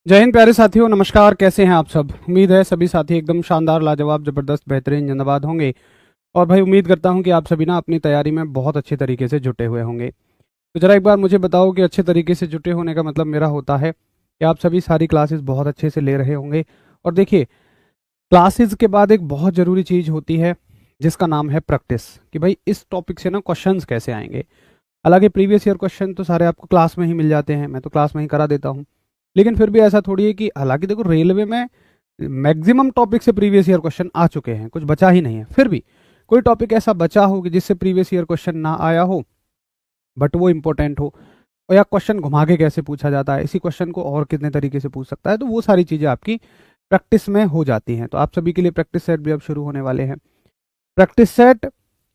जय हिंद प्यारे साथियों, नमस्कार। कैसे हैं आप सब? उम्मीद है सभी साथी एकदम शानदार, लाजवाब, जबरदस्त, बेहतरीन, जिंदाबाद होंगे। और भाई उम्मीद करता हूं कि आप सभी ना अपनी तैयारी में बहुत अच्छे तरीके से जुटे हुए होंगे। तो जरा एक बार मुझे बताओ कि अच्छे तरीके से जुटे होने का मतलब मेरा होता है कि आप सभी सारी क्लासेस बहुत अच्छे से ले रहे होंगे। और देखिए, क्लासेस के बाद एक बहुत ज़रूरी चीज़ होती है जिसका नाम है प्रैक्टिस, कि भाई इस टॉपिक से ना क्वेश्चंस कैसे आएंगे। हालांकि प्रीवियस ईयर क्वेश्चन तो सारे आपको क्लास में ही मिल जाते हैं, मैं तो क्लास में ही करा देता हूँ। लेकिन फिर भी ऐसा थोड़ी है कि, हालांकि देखो रेलवे में मैक्सिमम टॉपिक से प्रीवियस ईयर क्वेश्चन आ चुके हैं, कुछ बचा ही नहीं है। फिर भी कोई टॉपिक ऐसा बचा हो कि जिससे प्रीवियस ईयर क्वेश्चन ना आया हो बट वो इंपॉर्टेंट हो, और या क्वेश्चन घुमा के कैसे पूछा जाता है, इसी क्वेश्चन को और कितने तरीके से पूछ सकता है, तो वो सारी चीज़ें आपकी प्रैक्टिस में हो जाती हैं। तो आप सभी के लिए प्रैक्टिस सेट भी अब शुरू होने वाले हैं। प्रैक्टिस सेट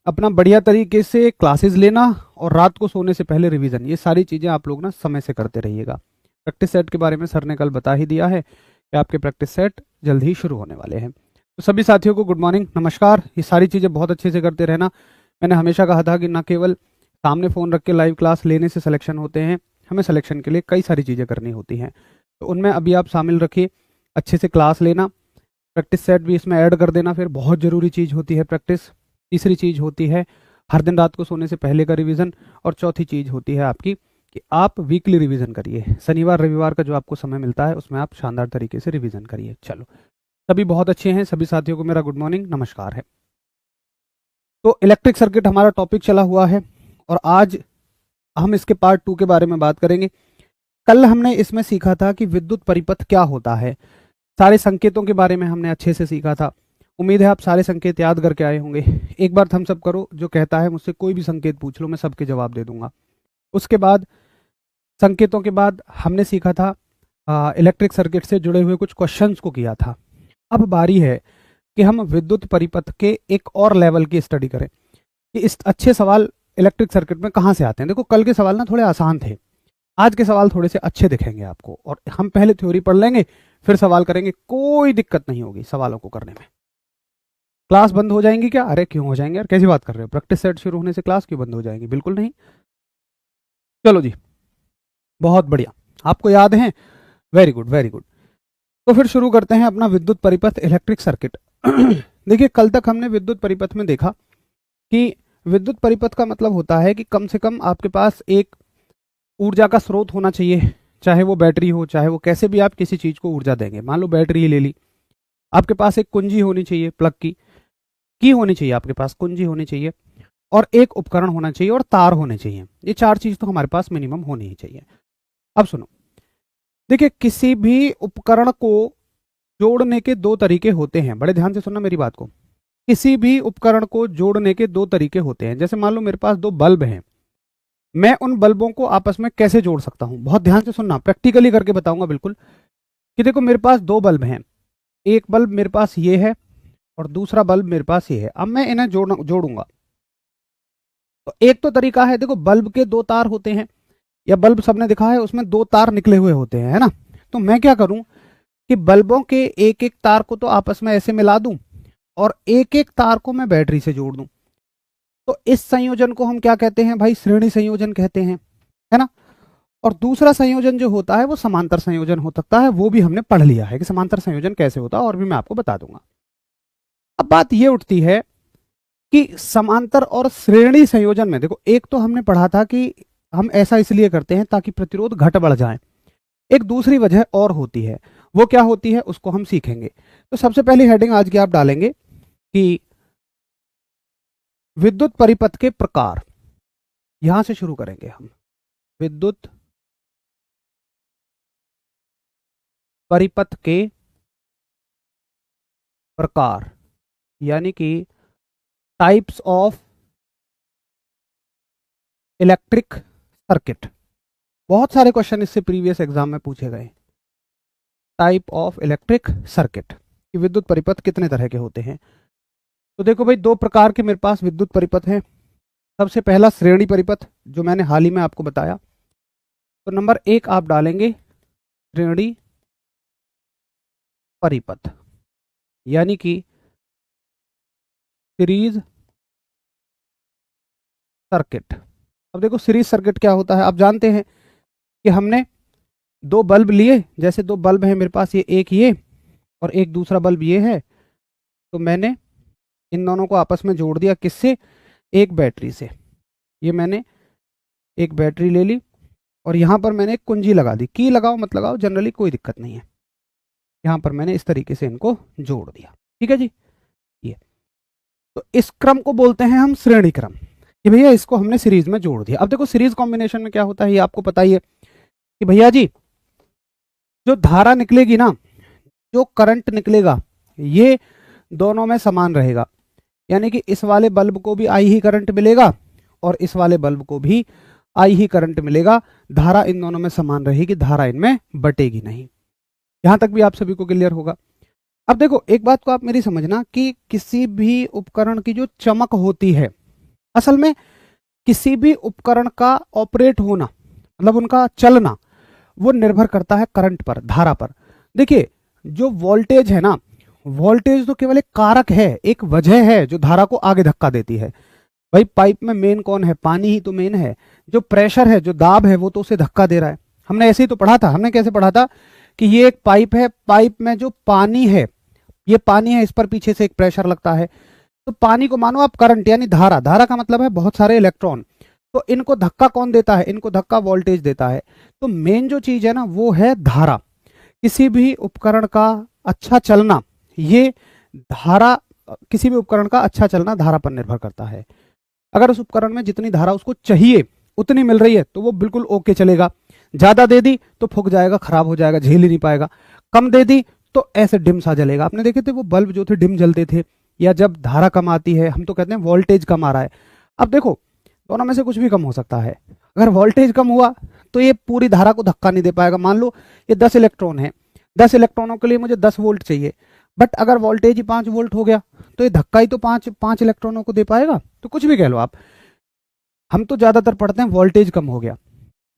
अपना बढ़िया तरीके से क्लासेस लेना और रात को सोने से पहले रिवीजन, ये सारी चीज़ें आप लोग ना समय से करते रहिएगा। प्रैक्टिस सेट के बारे में सर ने कल बता ही दिया है कि आपके प्रैक्टिस सेट जल्द ही शुरू होने वाले हैं। तो सभी साथियों को गुड मॉर्निंग, नमस्कार। ये सारी चीज़ें बहुत अच्छे से करते रहना। मैंने हमेशा कहा था कि न केवल सामने फ़ोन रख के लाइव क्लास लेने से सिलेक्शन होते हैं, हमें सिलेक्शन के लिए कई सारी चीज़ें करनी होती हैं। तो उनमें अभी आप शामिल रखिए, अच्छे से क्लास लेना, प्रैक्टिस सेट भी इसमें ऐड कर देना। फिर बहुत ज़रूरी चीज़ होती है प्रैक्टिस। तीसरी चीज़ होती है हर दिन रात को सोने से पहले का रिवीजन। और चौथी चीज़ होती है आपकी कि आप वीकली रिवीजन करिए। शनिवार रविवार का जो आपको समय मिलता है उसमें आप शानदार तरीके से रिवीजन करिए। चलो, सभी बहुत अच्छे हैं। सभी साथियों को मेरा गुड मॉर्निंग, नमस्कार है। तो इलेक्ट्रिक सर्किट हमारा टॉपिक चला हुआ है और आज हम इसके पार्ट 2 के बारे में बात करेंगे। कल हमने इसमें सीखा था कि विद्युत परिपथ क्या होता है, सारे संकेतों के बारे में हमने अच्छे से सीखा था। उम्मीद है आप सारे संकेत याद करके आए होंगे। एक बार थम्स अप करो जो कहता है मुझसे कोई भी संकेत पूछ लो, मैं सबके जवाब दे दूंगा। उसके बाद संकेतों के बाद हमने सीखा था इलेक्ट्रिक सर्किट से जुड़े हुए कुछ क्वेश्चंस को किया था। अब बारी है कि हम विद्युत परिपथ के एक और लेवल की स्टडी करें कि इस अच्छे सवाल इलेक्ट्रिक सर्किट में कहाँ से आते हैं। देखो, कल के सवाल ना थोड़े आसान थे, आज के सवाल थोड़े से अच्छे दिखेंगे आपको। और हम पहले थ्योरी पढ़ लेंगे, फिर सवाल करेंगे। कोई दिक्कत नहीं होगी सवालों को करने में। क्लास बंद हो जाएंगी क्या? अरे क्यों हो जाएंगे यार, कैसी बात कर रहे हो? प्रैक्टिस सेट शुरू होने से क्लास क्यों बंद हो जाएंगी? बिल्कुल नहीं। चलो जी, बहुत बढ़िया, आपको याद है, वेरी गुड वेरी गुड। तो फिर शुरू करते हैं अपना विद्युत परिपथ, इलेक्ट्रिक सर्किट। देखिए, कल तक हमने विद्युत परिपथ में देखा कि विद्युत परिपथ का मतलब होता है कि कम से कम आपके पास एक ऊर्जा का स्रोत होना चाहिए, चाहे वो बैटरी हो, चाहे वो कैसे भी आप किसी चीज को ऊर्जा देंगे। मान लो बैटरी ही ले ली, आपके पास एक कुंजी होनी चाहिए, प्लग की होनी चाहिए, आपके पास कुंजी होनी चाहिए, और एक उपकरण होना चाहिए और तार होने चाहिए। ये चार चीज तो हमारे पास मिनिमम होनी ही चाहिए। अब सुनो, देखिए, किसी भी उपकरण को जोड़ने के दो तरीके होते हैं। बड़े ध्यान से सुनना मेरी बात को। किसी भी उपकरण को जोड़ने के दो तरीके होते हैं। जैसे मान लो मेरे पास दो बल्ब हैं, मैं उन बल्बों को आपस में कैसे जोड़ सकता हूं? बहुत ध्यान से सुनना, प्रैक्टिकली करके बताऊंगा बिल्कुल। कि देखो, मेरे पास दो बल्ब हैं, एक बल्ब मेरे पास ये है और दूसरा बल्ब मेरे पास ये है। अब मैं इन्हें जोड़ूंगा। तो एक तो तरीका है, देखो, बल्ब के दो तार होते हैं, या बल्ब सबने दिखा है उसमें दो तार निकले हुए होते हैं, है ना? तो मैं क्या करूं कि बल्बों के एक एक तार को तो आपस में ऐसे मिला दूं और एक एक तार को मैं बैटरी से जोड़ दूं। तो इस संयोजन को हम क्या कहते हैं भाई? श्रेणी संयोजन कहते हैं, है ना? और दूसरा संयोजन जो होता है वो समांतर संयोजन हो सकता है। वो भी हमने पढ़ लिया है कि समांतर संयोजन कैसे होता है, और भी मैं आपको बता दूंगा। अब बात ये उठती है कि समांतर और श्रेणी संयोजन में, देखो, एक तो हमने पढ़ा था कि हम ऐसा इसलिए करते हैं ताकि प्रतिरोध घट बढ़ जाए। एक दूसरी वजह और होती है, वो क्या होती है उसको हम सीखेंगे। तो सबसे पहली हेडिंग आज की आप डालेंगे कि विद्युत परिपथ के प्रकार। यहां से शुरू करेंगे हम। विद्युत परिपथ के प्रकार, यानी कि टाइप्स ऑफ इलेक्ट्रिक सर्किट। बहुत सारे क्वेश्चन इससे प्रीवियस एग्जाम में पूछे गए। टाइप ऑफ इलेक्ट्रिक सर्किट, कि विद्युत परिपथ कितने तरह के होते हैं। तो देखो भाई, दो प्रकार के मेरे पास विद्युत परिपथ हैं। सबसे पहला श्रेणी परिपथ, जो मैंने हाल ही में आपको बताया। तो नंबर एक आप डालेंगे श्रेणी परिपथ, यानी कि सीरीज सर्किट। अब देखो, सीरीज सर्किट क्या होता है? आप जानते हैं कि हमने दो बल्ब लिए, जैसे दो बल्ब है मेरे पास, ये एक ये और एक दूसरा बल्ब ये है, तो मैंने इन दोनों को आपस में जोड़ दिया, किससे? एक बैटरी से। ये मैंने एक बैटरी ले ली और यहाँ पर मैंने एक कुंजी लगा दी, की लगाओ मत लगाओ जनरली कोई दिक्कत नहीं है। यहाँ पर मैंने इस तरीके से इनको जोड़ दिया, ठीक है जी। ये तो इस क्रम को बोलते हैं हम श्रेणी क्रम, कि भैया इसको हमने सीरीज में जोड़ दिया। अब देखो सीरीज कॉम्बिनेशन में क्या होता है ये आपको पता ही है कि भैया जी जो धारा निकलेगी ना, जो करंट निकलेगा, ये दोनों में समान रहेगा। यानी कि इस वाले बल्ब को भी आई ही करंट मिलेगा और इस वाले बल्ब को भी आई ही करंट मिलेगा। धारा इन दोनों में समान रहेगी, धारा इनमें बटेगी नहीं। यहां तक भी आप सभी को क्लियर होगा। अब देखो एक बात को आप मेरी समझना कि किसी भी उपकरण की जो चमक होती है, असल में किसी भी उपकरण का ऑपरेट होना मतलब उनका चलना, वो निर्भर करता है करंट पर, धारा पर। देखिए जो वोल्टेज है ना, वोल्टेज तो केवल एक कारक है, एक वजह है जो धारा को आगे धक्का देती है। भाई पाइप में मेन कौन है? पानी ही तो मेन है। जो प्रेशर है, जो दाब है, वो तो उसे धक्का दे रहा है। हमने ऐसे ही तो पढ़ा था। हमने कैसे पढ़ा था कि ये एक पाइप है, पाइप में जो पानी है, ये पानी है, इस पर पीछे से एक प्रेशर लगता है। तो पानी को मानो आप करंट, यानी धारा। धारा का मतलब है बहुत सारे इलेक्ट्रॉन। तो इनको धक्का कौन देता है? इनको धक्का वोल्टेज देता है। तो मेन जो चीज है ना वो है धारा। किसी भी उपकरण का अच्छा चलना, ये धारा, किसी भी उपकरण का अच्छा चलना धारा पर निर्भर करता है। अगर उस उपकरण में जितनी धारा उसको चाहिए उतनी मिल रही है तो वो बिल्कुल ओके चलेगा। ज्यादा दे दी तो फूक जाएगा, खराब हो जाएगा, झेल ही नहीं पाएगा। कम दे दी तो ऐसे डिम सा जलेगा। आपने देखे थे वो बल्ब जो थे डिम जलते थे, या जब धारा कम आती है हम तो कहते हैं वोल्टेज कम आ रहा है। अब देखो दोनों में से कुछ भी कम हो सकता है। अगर वोल्टेज कम हुआ तो ये पूरी धारा को धक्का नहीं दे पाएगा। मान लो ये 10 इलेक्ट्रॉन है, 10 इलेक्ट्रॉनों के लिए मुझे 10 वोल्ट चाहिए, बट अगर वोल्टेज ही 5 वोल्ट हो गया तो ये धक्का ही तो पांच इलेक्ट्रॉनों को दे पाएगा। तो कुछ भी कह लो आप, हम तो ज्यादातर पढ़ते हैं वोल्टेज कम हो गया,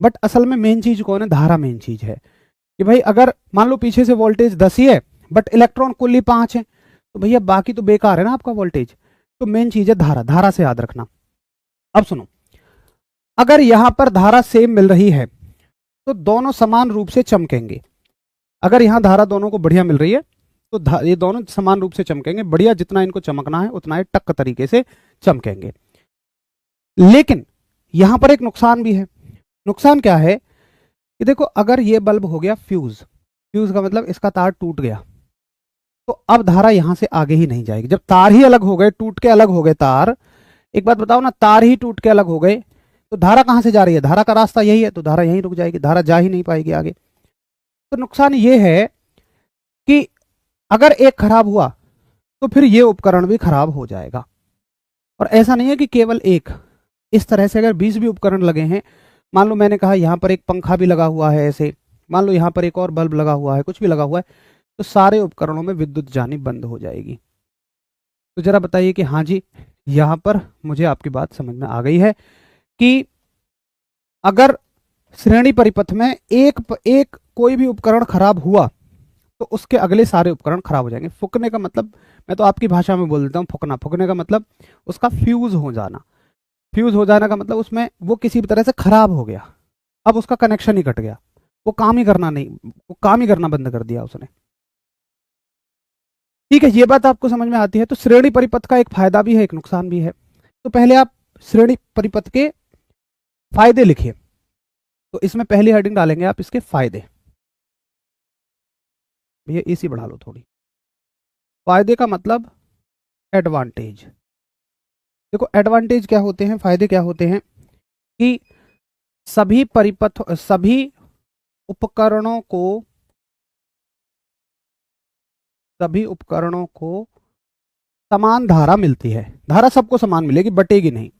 बट असल में मेन चीज कौन है? धारा मेन चीज है। कि भाई अगर मान लो पीछे से वोल्टेज 10 ही है बट इलेक्ट्रॉन कुल ही 5 है, तो भैया बाकी तो बेकार है ना आपका वोल्टेज। तो मेन चीज है धारा, धारा से याद रखना। अब सुनो, अगर यहां पर धारा सेम मिल रही है तो दोनों समान रूप से चमकेंगे। अगर यहां धारा दोनों को बढ़िया मिल रही है तो ये दोनों समान रूप से चमकेंगे। बढ़िया, जितना इनको चमकना है उतना ही टक तरीके से चमकेंगे। लेकिन यहां पर एक नुकसान भी है। नुकसान क्या है कि देखो अगर ये बल्ब हो गया फ्यूज, फ्यूज का मतलब इसका तार टूट गया, तो अब धारा यहां से आगे ही नहीं जाएगी। जब तार ही अलग हो गए, टूट के अलग हो गए तार, एक बात बताओ ना, तार ही टूट के अलग हो गए तो धारा कहां से जा रही है? धारा का रास्ता यही है, तो धारा यहीं रुक जाएगी, धारा जा ही नहीं पाएगी आगे। तो नुकसान ये है कि अगर एक खराब हुआ तो फिर ये उपकरण भी खराब हो जाएगा। और ऐसा नहीं है कि केवल एक, इस तरह से अगर 20 भी उपकरण लगे हैं, मान लो मैंने कहा यहाँ पर एक पंखा भी लगा हुआ है, ऐसे मान लो यहाँ पर एक और बल्ब लगा हुआ है, कुछ भी लगा हुआ है, तो सारे उपकरणों में विद्युत जानी बंद हो जाएगी। तो जरा बताइए कि हाँ जी, यहाँ पर मुझे आपकी बात समझ में आ गई है कि अगर श्रेणी परिपथ में एक कोई भी उपकरण खराब हुआ तो उसके अगले सारे उपकरण खराब हो जाएंगे। फूकने का मतलब, मैं तो आपकी भाषा में बोल देता हूँ, फूकना। फूकने का मतलब उसका फ्यूज हो जाना। फ्यूज हो जाने का मतलब उसमें वो किसी भी तरह से खराब हो गया, अब उसका कनेक्शन ही कट गया, वो काम ही करना नहीं, वो काम ही करना बंद कर दिया उसने। ठीक है, ये बात आपको समझ में आती है। तो श्रेणी परिपथ का एक फायदा भी है, एक नुकसान भी है। तो पहले आप श्रेणी परिपथ के फायदे लिखिए। तो इसमें पहली हेडिंग डालेंगे आप इसके फायदे। भैया एसी बढ़ा लो थोड़ी। फायदे का मतलब एडवांटेज। देखो एडवांटेज क्या होते हैं, फायदे क्या होते हैं कि सभी परिपथ, सभी उपकरणों को, सभी उपकरणों को समान धारा मिलती है। धारा सबको समान मिलेगी, बटेगी नहीं।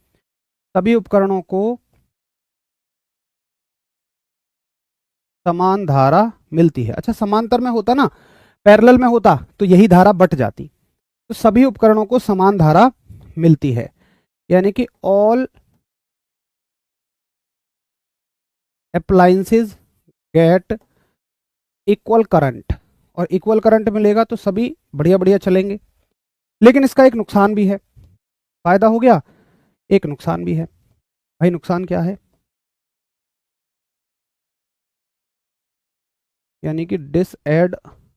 सभी उपकरणों को समान धारा मिलती है। अच्छा, समांतर में होता ना, पैरेलल में होता तो यही धारा बट जाती। तो सभी उपकरणों को समान धारा मिलती है, यानी कि all appliances get equal current. और इक्वल करंट मिलेगा तो सभी बढ़िया बढ़िया चलेंगे। लेकिन इसका एक नुकसान भी है। फायदा हो गया, एक नुकसान भी है। भाई नुकसान क्या है? यानी कि डिसएडवांटेज।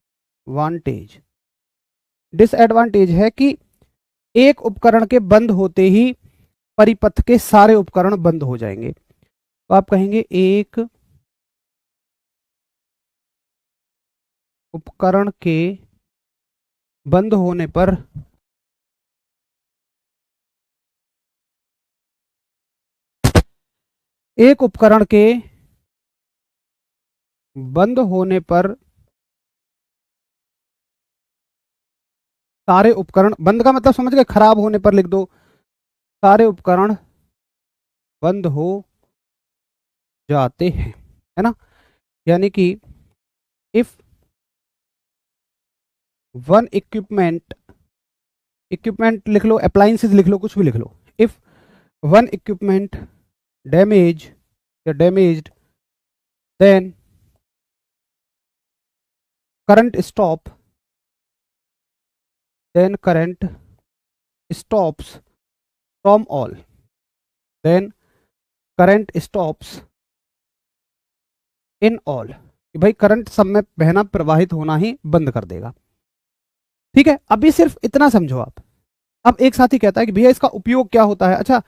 डिसएडवांटेज है कि एक उपकरण के बंद होते ही परिपथ के सारे उपकरण बंद हो जाएंगे। तो आप कहेंगे एक उपकरण के बंद होने पर एक उपकरण के बंद होने पर सारे उपकरण, बंद का मतलब समझ गए, खराब होने पर लिख दो, सारे उपकरण बंद हो जाते हैं, है ना। यानी कि इफ वन इक्विपमेंट, इक्विपमेंट लिख लो, अप्लायंसेस लिख लो, कुछ भी लिख लो, इफ वन इक्विपमेंट डैमेज या damaged then current stop, then current stops from all, then current stops in all, कि भाई करंट सब में बहना, प्रवाहित होना ही बंद कर देगा। ठीक है, अभी सिर्फ इतना समझो आप। अब एक साथी कहता है कि भैया इसका उपयोग क्या होता है। अच्छा,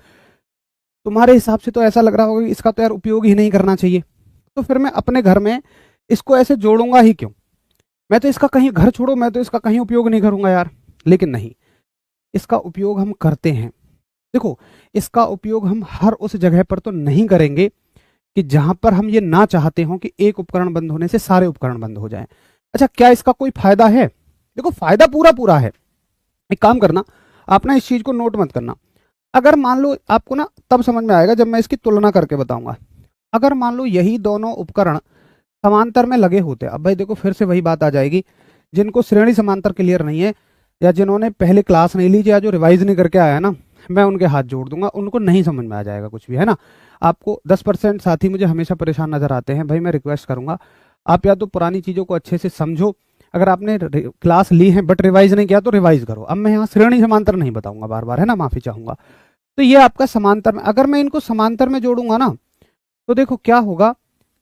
तुम्हारे हिसाब से तो ऐसा लग रहा होगा कि इसका तो यार उपयोग ही नहीं करना चाहिए, तो फिर मैं अपने घर में इसको ऐसे जोड़ूंगा ही क्यों, मैं तो इसका कहीं, घर छोड़ो, मैं तो इसका कहीं उपयोग नहीं करूंगा यार। लेकिन नहीं, इसका उपयोग हम करते हैं। देखो, इसका उपयोग हम हर उस जगह पर तो नहीं करेंगे कि जहां पर हम ये ना चाहते हो कि एक उपकरण बंद होने से सारे उपकरण बंद हो जाएं। अच्छा, क्या इसका कोई फायदा है? देखो, फायदा पूरा पूरा है। एक काम करना, आप ना इस चीज को नोट मत करना। अगर मान लो, आपको ना तब समझ में आएगा जब मैं इसकी तुलना करके बताऊंगा। अगर मान लो यही दोनों उपकरण समांतर में लगे होते, अब भाई देखो फिर से वही बात आ जाएगी, जिनको श्रेणी समांतर क्लियर नहीं है, या जिन्होंने पहले क्लास नहीं ली, या जो रिवाइज नहीं करके आया ना, मैं उनके हाथ जोड़ दूंगा, उनको नहीं समझ में आ जाएगा कुछ भी, है ना। आपको 10% साथी मुझे हमेशा परेशान नजर आते हैं, भाई मैं रिक्वेस्ट करूंगा, आप या तो पुरानी चीजों को अच्छे से समझो, अगर आपने क्लास ली है बट रिवाइज नहीं किया तो रिवाइज करो। अब मैं यहाँ श्रेणी समांतर नहीं बताऊंगा बार बार, है ना, माफी चाहूंगा। तो ये आपका समांतर में, अगर मैं इनको समांतर में जोड़ूंगा ना, तो देखो क्या होगा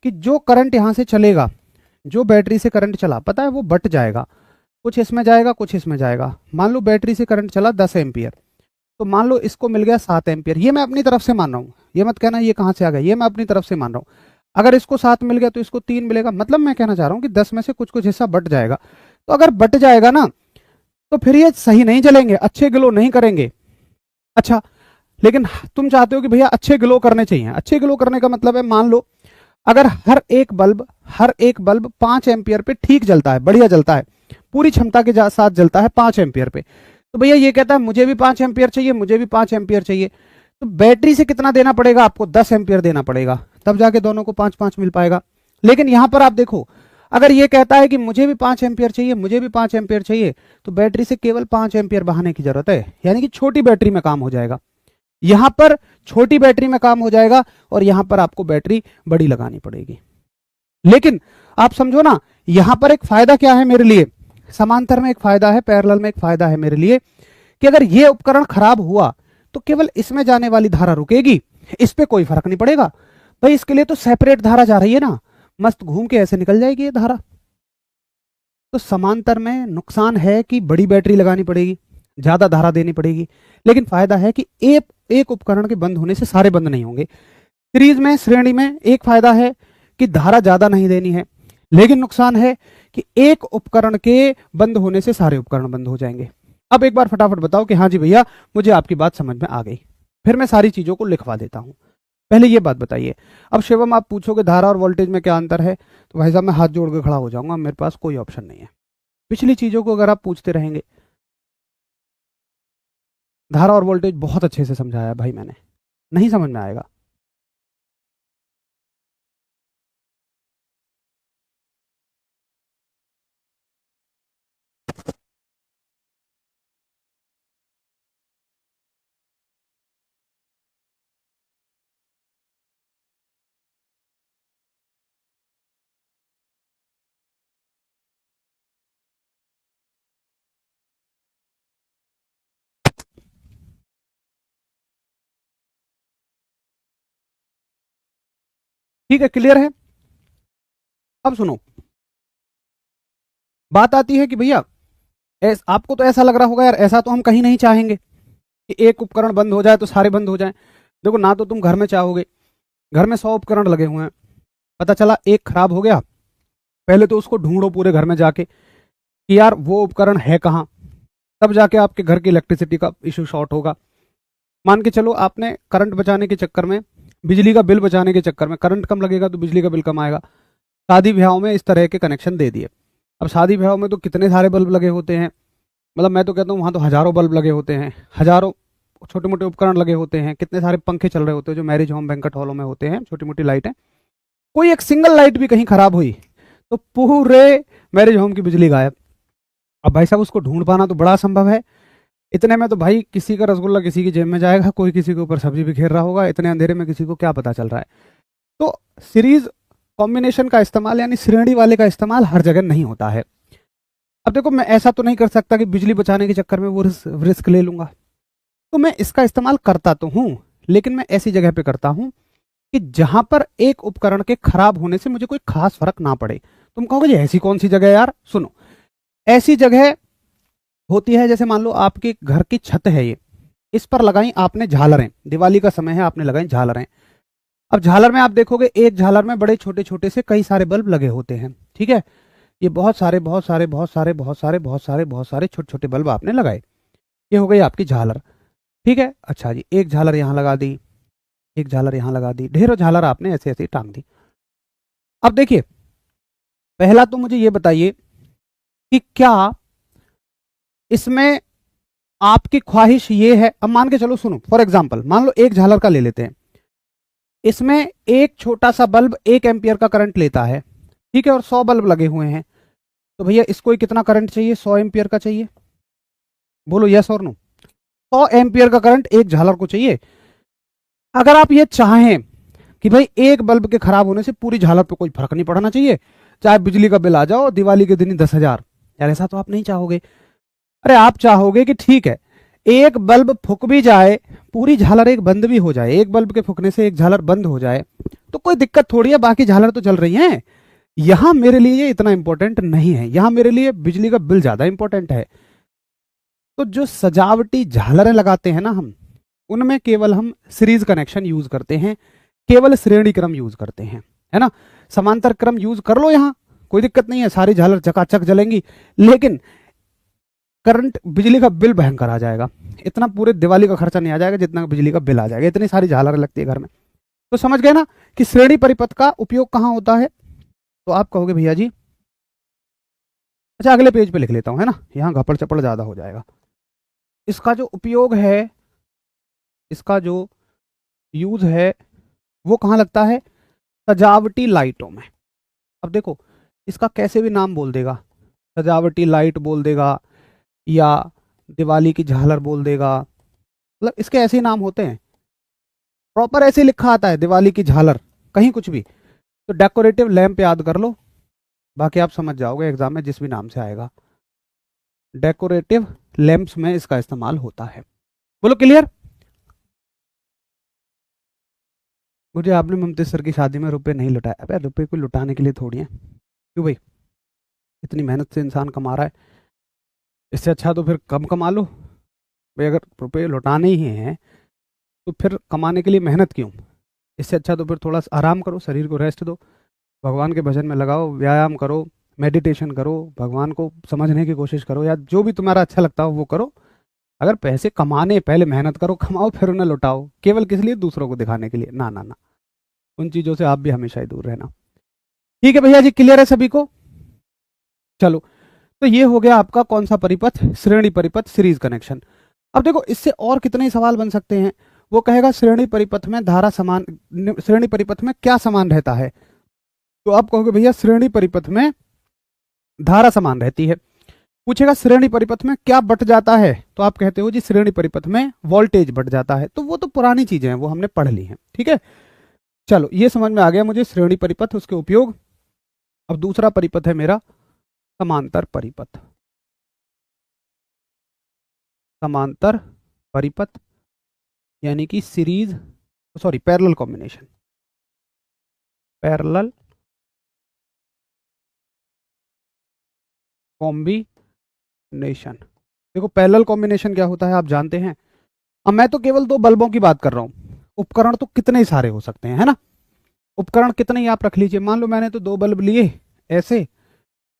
कि जो करंट यहां से चलेगा, जो बैटरी से करंट चला, पता है वो बट जाएगा, कुछ इसमें जाएगा, कुछ इसमें जाएगा। मान लो बैटरी से करंट चला 10 एम्पियर, तो मान लो इसको मिल गया 7 एम्पियर, ये मैं अपनी तरफ से मान रहा हूँ, ये मत कहना ये कहाँ से आ गया, ये मैं अपनी तरफ से मान रहा हूँ। अगर इसको 7 मिल गया तो इसको 3 मिलेगा, मतलब मैं कहना चाह रहा हूँ कि 10 में से कुछ कुछ हिस्सा बट जाएगा। तो अगर बट जाएगा ना, तो फिर ये सही नहीं चलेंगे, अच्छे ग्लो नहीं करेंगे। अच्छा, लेकिन तुम चाहते हो कि भैया अच्छे ग्लो करने चाहिए। अच्छे ग्लो करने का मतलब है, मान लो अगर हर एक बल्ब 5 एम्पियर पे ठीक जलता है, बढ़िया जलता है, पूरी क्षमता के साथ जलता है 5 एम्पियर पे, तो भैया ये कहता है मुझे भी 5 एम्पियर चाहिए, मुझे भी 5 एम्पियर चाहिए, तो बैटरी से कितना देना पड़ेगा आपको? 10 एम्पियर देना पड़ेगा, तब जाके दोनों को 5-5 मिल पाएगा। लेकिन यहां पर आप देखो, अगर ये कहता है कि मुझे भी 5 एम्पियर चाहिए, मुझे भी 5 एम्पियर चाहिए, तो बैटरी से केवल 5 एम्पियर बहाने की जरूरत है, यानी कि छोटी बैटरी में काम हो जाएगा। यहां पर छोटी बैटरी में काम हो जाएगा और यहां पर आपको बैटरी बड़ी लगानी पड़ेगी। लेकिन आप समझो ना, यहां पर एक फायदा क्या है मेरे लिए, समांतर में एक फायदा है, पैरेलल में एक फायदा है मेरे लिए, कि अगर ये उपकरण खराब हुआ तो केवल इसमें जाने वाली धारा रुकेगी, इस पे कोई फर्क नहीं पड़ेगा। भाई इसके लिए तो सेपरेट धारा जा रही है ना, मस्त घूम के ऐसे निकल जाएगी ये धारा। तो समांतर में नुकसान है कि बड़ी बैटरी लगानी पड़ेगी, ज्यादा धारा देनी पड़ेगी, लेकिन फायदा है कि एक उपकरण के बंद होने से सारे बंद नहीं होंगे। सीरीज में, श्रेणी में एक फायदा है कि धारा ज्यादा नहीं देनी है, लेकिन नुकसान है कि एक उपकरण के बंद होने से सारे उपकरण बंद हो जाएंगे। अब एक बार फटाफट बताओ कि हाँ जी भैया मुझे आपकी बात समझ में आ गई, फिर मैं सारी चीजों को लिखवा देता हूं। पहले ये बात बताइए, अब शिवम आप पूछोगे धारा और वोल्टेज में क्या अंतर है, तो भाई साहब मैं हाथ जोड़ के खड़ा हो जाऊंगा, मेरे पास कोई ऑप्शन नहीं है। पिछली चीजों को अगर आप पूछते रहेंगे, धारा और वोल्टेज बहुत अच्छे से समझाया भाई मैंने, नहीं समझ में आएगा। ठीक है, क्लियर है। अब सुनो, बात आती है कि भैया आपको तो ऐसा लग रहा होगा यार, ऐसा तो हम कहीं नहीं चाहेंगे कि एक उपकरण बंद हो जाए तो सारे बंद हो जाएं। देखो ना, तो तुम घर में चाहोगे, घर में 100 उपकरण लगे हुए हैं, पता चला एक खराब हो गया, पहले तो उसको ढूंढो पूरे घर में जाके कि यार वो उपकरण है कहाँ, तब जाके आपके घर की इलेक्ट्रिसिटी का इशू शॉर्ट होगा। मान के चलो आपने करंट बचाने के चक्कर में, बिजली का बिल बचाने के चक्कर में, करंट कम लगेगा तो बिजली का बिल कम आएगा, शादी ब्याहों में इस तरह के कनेक्शन दे दिए। अब शादी ब्याहों में तो कितने सारे बल्ब लगे होते हैं, मतलब मैं तो कहता हूँ वहां तो हजारों बल्ब लगे होते हैं, हजारों छोटे मोटे उपकरण लगे होते हैं, कितने सारे पंखे चल रहे होते हैं जो मैरिज होम बैंक्वेट हॉलों में होते हैं, छोटी मोटी लाइटें। कोई एक सिंगल लाइट भी कहीं खराब हुई तो पूरे मैरिज होम की बिजली गायब। अब भाई साहब उसको ढूंढ पाना तो बड़ा असंभव है। इतने में तो भाई किसी का रसगुल्ला किसी की जेब में जाएगा, कोई किसी के ऊपर सब्जी बिखेर रहा होगा, इतने अंधेरे में किसी को क्या पता चल रहा है। तो सीरीज कॉम्बिनेशन का इस्तेमाल यानी श्रेणी वाले का इस्तेमाल हर जगह नहीं होता है। अब देखो मैं ऐसा तो नहीं कर सकता कि बिजली बचाने के चक्कर में वो रिस्क ले लूंगा, तो मैं इसका इस्तेमाल करता तो हूं, लेकिन मैं ऐसी जगह पे करता हूं कि जहां पर एक उपकरण के खराब होने से मुझे कोई खास फर्क ना पड़े। तुम कहोगे जी ऐसी कौन सी जगह है यार, सुनो, ऐसी जगह होती है जैसे मान लो आपके घर की छत है ये, इस पर लगाई आपने झालरें, दिवाली का समय है आपने लगाई झालरें। अब झालर में आप देखोगे एक झालर में बड़े छोटे छोटे से कई सारे बल्ब लगे होते हैं, ठीक है, ये बहुत सारे बहुत सारे बहुत सारे बहुत सारे बहुत सारे बहुत सारे छोटे छोटे बल्ब आपने लगाए, ये हो गई आपकी झालर, ठीक है। अच्छा जी, एक झालर यहां लगा दी, एक झालर यहां लगा दी, ढेरों झालर आपने ऐसे ऐसे टांग दी। अब देखिए, पहला तो मुझे ये बताइए कि क्या इसमें आपकी ख्वाहिश ये है, अब मान के चलो, सुनो फॉर एग्जांपल मान लो एक झालर का ले लेते हैं, इसमें एक छोटा सा बल्ब 1 एम्पियर का करंट लेता है, ठीक है, और 100 बल्ब लगे हुए हैं, तो भैया इसको कितना करंट चाहिए, 100 एम्पियर का चाहिए, बोलो यस और नो। 100 एम्पियर का करंट एक झालर को चाहिए। अगर आप ये चाहें कि भाई एक बल्ब के खराब होने से पूरी झालर पे कोई फर्क नहीं पड़ना चाहिए, चाहे बिजली का बिल आ जाओ दिवाली के दिन ही 10,000, यार ऐसा तो आप नहीं चाहोगे। अरे आप चाहोगे कि ठीक है, एक बल्ब फूक भी जाए, पूरी झालर एक बंद भी हो जाए, एक बल्ब के फूकने से एक झालर बंद हो जाए तो कोई दिक्कत थोड़ी है, बाकी झालर तो चल रही हैं। यहां मेरे लिए ये इतना इंपॉर्टेंट नहीं है, यहां मेरे लिए बिजली का बिल ज्यादा इंपॉर्टेंट है। तो जो सजावटी झालरें लगाते हैं ना हम, उनमें केवल हम सीरीज कनेक्शन यूज करते हैं, केवल श्रेणी क्रम यूज करते हैं, है ना। समांतर क्रम यूज कर लो, यहां कोई दिक्कत नहीं है, सारी झालर चकाचक जलेंगी, लेकिन करंट बिजली का बिल भयंकर आ जाएगा, इतना पूरे दिवाली का खर्चा नहीं आ जाएगा जितना बिजली का बिल आ जाएगा, इतनी सारी झालर लगती है घर में। तो समझ गए ना कि श्रेणी परिपथ का उपयोग कहां होता है। तो आप कहोगे भैया जी, अच्छा अगले पेज पे लिख लेता हूं, है ना, यहां घपड़ चपड़ ज्यादा हो जाएगा। इसका जो उपयोग है, इसका जो यूज है वो कहां लगता है, सजावटी लाइटों में। अब देखो इसका कैसे भी नाम बोल देगा, सजावटी लाइट बोल देगा या दिवाली की झालर बोल देगा, मतलब इसके ऐसे ही नाम होते हैं, प्रॉपर ऐसे लिखा आता है दिवाली की झालर, कहीं कुछ भी। तो डेकोरेटिव लैंप याद कर लो, बाकी आप समझ जाओगे एग्जाम में जिस भी नाम से आएगा, डेकोरेटिव लैंप्स में इसका इस्तेमाल होता है। बोलो क्लियर। मुझे आपने मुमताज सर की शादी में रुपए नहीं लुटाए, अबे रुपए को लुटाने के लिए थोड़ी है, क्यों भाई, इतनी मेहनत से इंसान कमा रहा है, इससे अच्छा तो फिर कम कमा लो भाई, अगर रुपए लुटाने ही हैं तो फिर कमाने के लिए मेहनत क्यों, इससे अच्छा तो फिर थोड़ा सा आराम करो, शरीर को रेस्ट दो, भगवान के भजन में लगाओ, व्यायाम करो, मेडिटेशन करो, भगवान को समझने की कोशिश करो, या जो भी तुम्हारा अच्छा लगता हो वो करो। अगर पैसे कमाने पहले मेहनत करो, कमाओ, फिर उन्हें लुटाओ, केवल किस लिए, दूसरों को दिखाने के लिए, ना ना ना, उन चीज़ों से आप भी हमेशा ही दूर रहना। ठीक है भैया जी, क्लियर है सभी को। चलो, तो ये हो गया आपका कौन सा परिपथ, श्रेणी परिपथ, सीरीज कनेक्शन। अब देखो इससे और कितने ही सवाल बन सकते हैं। वो कहेगा श्रेणी परिपथ में धारा समान, श्रेणी परिपथ में क्या समान रहता है, तो आप कहोगे भैया श्रेणी परिपथ में धारा समान रहती है। पूछेगा श्रेणी परिपथ में क्या बट जाता है, तो आप कहते हो जी श्रेणी परिपथ में वोल्टेज बट जाता है, तो वो तो पुरानी चीजें हैं, वो हमने पढ़ ली हैं, ठीक है। चलो ये समझ में आ गया मुझे श्रेणी परिपथ, उसके उपयोग। अब दूसरा परिपथ है मेरा समांतर परिपथ, समांतर परिपथ यानी कि series, sorry parallel combination, parallel combination. देखो पैरेलल कॉम्बिनेशन क्या होता है आप जानते हैं। अब मैं तो केवल दो बल्बों की बात कर रहा हूं, उपकरण तो कितने ही सारे हो सकते हैं, है ना। उपकरण कितने ही आप रख लीजिए। मान लो मैंने तो दो बल्ब लिए ऐसे,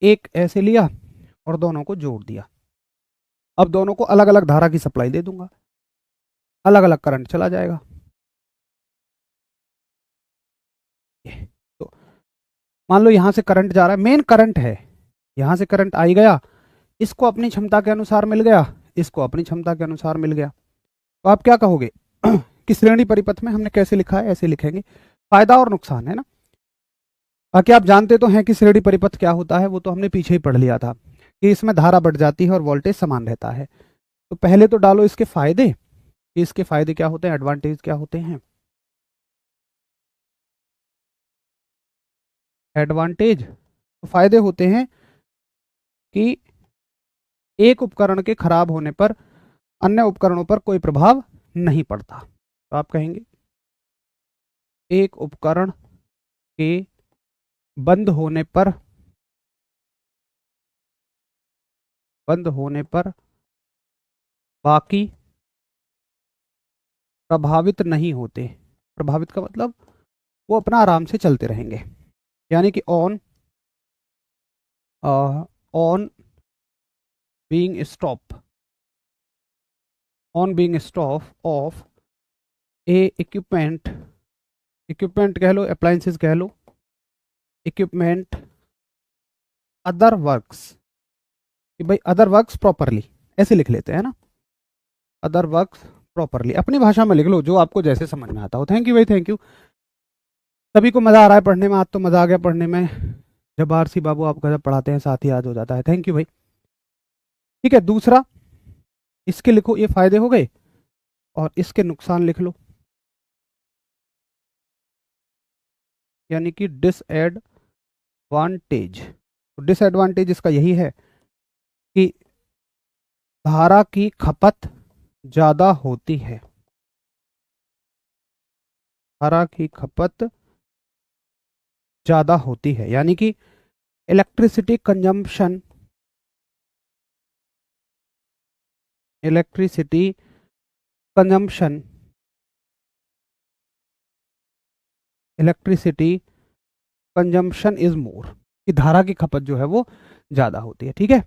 एक ऐसे लिया और दोनों को जोड़ दिया। अब दोनों को अलग अलग धारा की सप्लाई दे दूंगा, अलग अलग करंट चला जाएगा। तो मान लो यहां से करंट जा रहा है, मेन करंट है, यहां से करंट आई गया, इसको अपनी क्षमता के अनुसार मिल गया, इसको अपनी क्षमता के अनुसार मिल गया। तो आप क्या कहोगे कि श्रेणी परिपथ में हमने कैसे लिखा है, ऐसे लिखेंगे। फायदा और नुकसान है ना। बाकी आप जानते तो हैं कि श्रेणी परिपथ क्या होता है, वो तो हमने पीछे ही पढ़ लिया था कि इसमें धारा बढ़ जाती है और वोल्टेज समान रहता है। तो पहले तो डालो इसके फायदे, कि इसके फायदे क्या होते हैं, एडवांटेज क्या होते हैं। एडवांटेज तो फायदे होते हैं कि एक उपकरण के खराब होने पर अन्य उपकरणों पर कोई प्रभाव नहीं पड़ता। तो आप कहेंगे एक उपकरण के बंद होने पर बाकी प्रभावित नहीं होते। प्रभावित का मतलब वो अपना आराम से चलते रहेंगे, यानी कि on being stop of A equipment कह लो, अप्लायंसेस कह लो, इक्विपमेंट अदर वर्क्स, कि भाई अदर वर्क्स प्रॉपरली, ऐसे लिख लेते हैं ना, अदर वर्क्स प्रॉपरली। अपनी भाषा में लिख लो जो आपको जैसे समझ में आता हो। थैंक यू भाई, थैंक यू। सभी को मजा आ रहा है पढ़ने में, आज तो मजा आ गया पढ़ने में। जब आरसी बाबू आप गजब पढ़ाते हैं, साथ ही आज हो जाता है। थैंक यू भाई। ठीक है, दूसरा इसके लिखो, ये फायदे हो गए, और इसके नुकसान लिख लो, यानी कि डिसएडवांटेज। तो डिसएडवांटेज इसका यही है कि धारा की खपत ज्यादा होती है, धारा की खपत ज्यादा होती है, यानी कि electricity consumption, electricity consumption electricity consumption is more, कि धारा की खपत जो है वो ज्यादा होती है। ठीक है,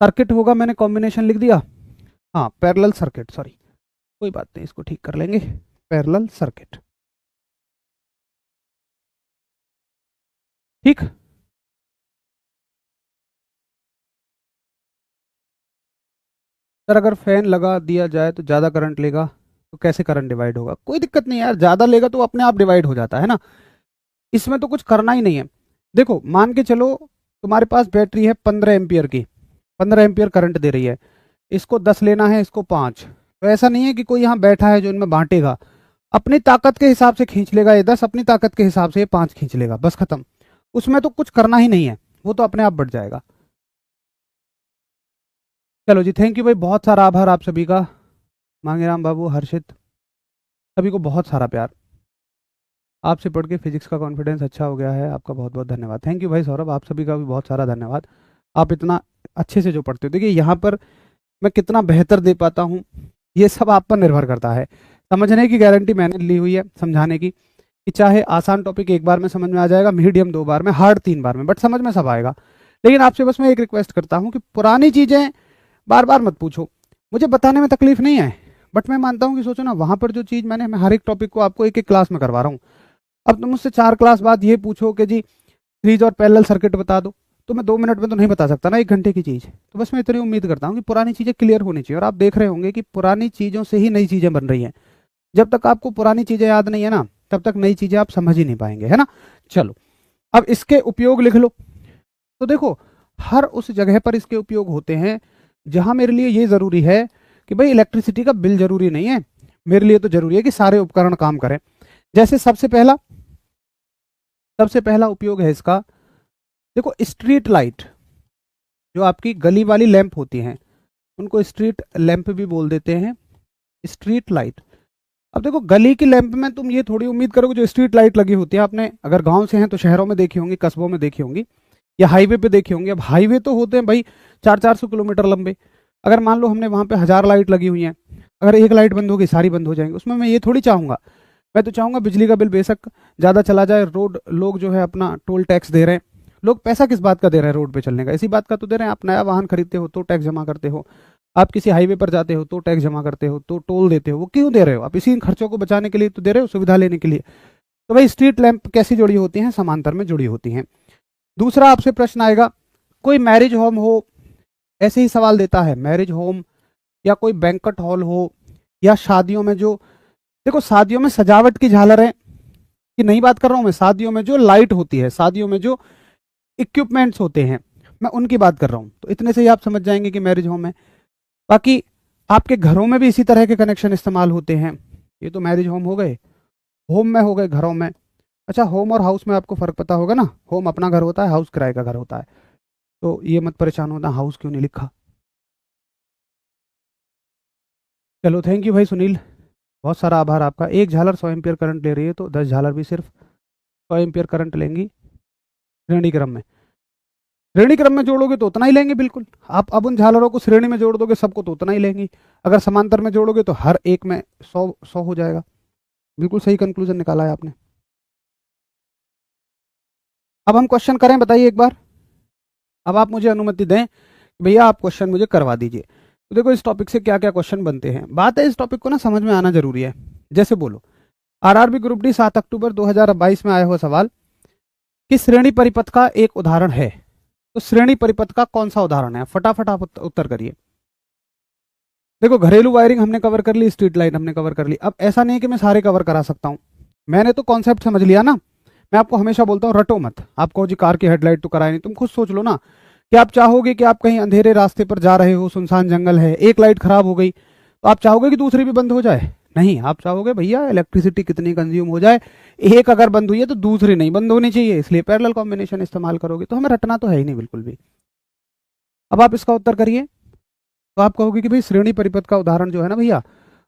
सर्किट होगा, मैंने कॉम्बिनेशन लिख दिया। हाँ पैरेलल सर्किट, सॉरी कोई बात नहीं, इसको ठीक कर लेंगे, पैरेलल सर्किट। ठीक, सर अगर फैन लगा दिया जाए तो ज़्यादा करंट लेगा, तो कैसे करंट डिवाइड होगा। कोई दिक्कत नहीं यार, ज़्यादा लेगा तो अपने आप डिवाइड हो जाता है ना, इसमें तो कुछ करना ही नहीं है। देखो मान के चलो तुम्हारे पास बैटरी है 15 एम्पियर की, 15 एम्पियर करंट दे रही है, इसको 10 लेना है, इसको 5। तो ऐसा नहीं है कि कोई यहाँ बैठा है जो इनमें बांटेगा, अपनी ताकत के हिसाब से खींच लेगा ये 10, अपनी ताकत के हिसाब से ये 5 खींच लेगा, बस खत्म। उसमें तो कुछ करना ही नहीं है, वो तो अपने आप बढ़ जाएगा। चलो जी, थैंक यू भाई, बहुत सारा आभार आप सभी का। मांगेराम बाबू, हर्षित, सभी को बहुत सारा प्यार। आपसे पढ़ के फिजिक्स का कॉन्फिडेंस अच्छा हो गया है, आपका बहुत बहुत धन्यवाद। थैंक यू भाई सौरभ, आप सभी का भी बहुत सारा धन्यवाद। आप इतना अच्छे से जो पढ़ते हो, देखिए यहाँ पर मैं कितना बेहतर दे पाता हूँ ये सब आप पर निर्भर करता है। समझने की गारंटी मैंने ली हुई है, समझाने की, कि चाहे आसान टॉपिक एक बार में समझ में आ जाएगा, मीडियम 2 बार में, हार्ड 3 बार में, बट समझ में सब आएगा। लेकिन आपसे बस मैं एक रिक्वेस्ट करता हूँ कि पुरानी चीज़ें बार बार मत पूछो, मुझे बताने में तकलीफ नहीं है, बट मैं मानता हूँ कि सोचो ना, वहाँ पर जो चीज़ मैं हर एक टॉपिक को आपको एक एक क्लास में करवा रहा हूँ। अब तुम मुझसे 4 क्लास बाद ये पूछो कि जी सीरीज और पैरेलल सर्किट बता दो, तो मैं 2 मिनट में तो नहीं बता सकता ना, 1 घंटे की चीज़। तो बस मैं इतनी उम्मीद करता हूँ कि पुरानी चीज़ें क्लियर होनी चाहिए, और आप देख रहे होंगे कि पुरानी चीज़ों से ही नई चीज़ें बन रही हैं। जब तक आपको पुरानी चीज़ें याद नहीं है ना, तब तक नई चीज़ें आप समझ ही नहीं पाएंगे, है ना। चलो अब इसके उपयोग लिख लो। तो देखो हर उस जगह पर इसके उपयोग होते हैं जहां मेरे लिए ये ज़रूरी है कि भाई इलेक्ट्रिसिटी का बिल जरूरी नहीं है, मेरे लिए तो जरूरी है कि सारे उपकरण काम करें। जैसे सबसे पहला उपयोग है इसका, देखो स्ट्रीट लाइट, जो आपकी गली वाली लैंप होती हैं उनको स्ट्रीट लैंप भी बोल देते हैं, स्ट्रीट लाइट। अब देखो गली की लैंप में तुम ये थोड़ी उम्मीद करोगे जो स्ट्रीट लाइट लगी होती है, आपने अगर गांव से हैं तो शहरों में देखी होंगी, कस्बों में देखी होंगी, या हाईवे पे देखे होंगे। अब हाईवे तो होते हैं भाई 400-400 किलोमीटर लंबे। अगर मान लो हमने वहां पे 1000 लाइट लगी हुई हैं, अगर एक लाइट बंद होगी सारी बंद हो जाएंगी। उसमें मैं ये थोड़ी चाहूंगा, मैं तो चाहूंगा बिजली का बिल बेशक ज्यादा चला जाए, रोड लोग जो है अपना टोल टैक्स दे रहे हैं। लोग पैसा किस बात का दे रहे हैं रोड पे चलने का, इसी बात का तो दे रहे हैं। आप नया वाहन खरीदते हो तो टैक्स जमा करते हो, आप किसी हाईवे पर जाते हो तो टैक्स जमा करते हो, तो टोल देते हो। वो क्यों दे रहे हो? आप इसी खर्चों को बचाने के लिए तो दे रहे हो, सुविधा लेने के लिए। तो भाई स्ट्रीट लैंप कैसी जुड़ी होती हैं? समांतर में जुड़ी होती हैं। दूसरा आपसे प्रश्न आएगा, कोई मैरिज होम हो, ऐसे ही सवाल देता है, मैरिज होम या कोई बैंक्वेट हॉल हो, या शादियों में जो, देखो शादियों में सजावट की झालर है कि नहीं बात कर रहा हूं मैं, शादियों में जो लाइट होती है, शादियों में जो इक्विपमेंट्स होते हैं, मैं उनकी बात कर रहा हूं। तो इतने से ही आप समझ जाएंगे कि मैरिज होम है। बाकी आपके घरों में भी इसी तरह के कनेक्शन इस्तेमाल होते हैं। ये तो मैरिज होम हो गए, होम में हो गए, घरों में। अच्छा, होम और हाउस में आपको फर्क पता होगा ना, होम अपना घर होता है, हाउस किराए का घर होता है। तो ये मत परेशान होना हाउस क्यों नहीं लिखा। चलो थैंक यू भाई सुनील, बहुत सारा आभार आपका। एक झालर 100 एम्पियर करंट ले रही है, तो 10 झालर भी सिर्फ 100 एम्पियर करंट लेंगी श्रेणी क्रम में। श्रेणी क्रम में जोड़ोगे तो उतना ही लेंगे बिल्कुल। आप अब उन झालरों को श्रेणी में जोड़ दोगे सबको तो उतना ही लेंगी। अगर समांतर में जोड़ोगे तो हर एक में 100 हो जाएगा। बिल्कुल सही कंक्लूजन निकाला है आपने। अब हम क्वेश्चन करें, बताइए एक बार। अब आप मुझे अनुमति दें भैया आप क्वेश्चन मुझे करवा दीजिए। तो देखो इस टॉपिक से क्या क्या क्वेश्चन बनते हैं, बात है इस टॉपिक को ना समझ में आना जरूरी है। जैसे बोलो, आरआरबी ग्रुप डी 7 अक्टूबर 2022 में आया हुआ सवाल कि श्रेणी परिपथ का एक उदाहरण है। तो श्रेणी परिपथ का कौन सा उदाहरण है? फटाफट आप उत्तर करिए। देखो घरेलू वायरिंग हमने कवर कर ली, स्ट्रीट लाइट हमने कवर कर ली। अब ऐसा नहीं है कि मैं सारे कवर करा सकता हूं, मैंने तो कॉन्सेप्ट समझ लिया ना। मैं आपको हमेशा बोलता हूं रटो मत। आप कहो जी कार की हेडलाइट तो कराए नहीं, तुम खुद सोच लो ना कि आप चाहोगे कि आप कहीं अंधेरे रास्ते पर जा रहे हो, सुनसान जंगल है, एक लाइट खराब हो गई, तो आप चाहोगे कि दूसरी भी बंद हो जाए? नहीं, आप चाहोगे भैया इलेक्ट्रिसिटी कितनी कंज्यूम हो जाए, एक अगर बंद हुई है तो दूसरी नहीं बंद होनी चाहिए, इसलिए पैरेलल कॉम्बिनेशन इस्तेमाल करोगे। तो हमें रटना तो है ही नहीं बिल्कुल भी। अब आप इसका उत्तर करिए। तो आप कहोगे कि भाई श्रेणी परिपथ का उदाहरण जो है ना भैया,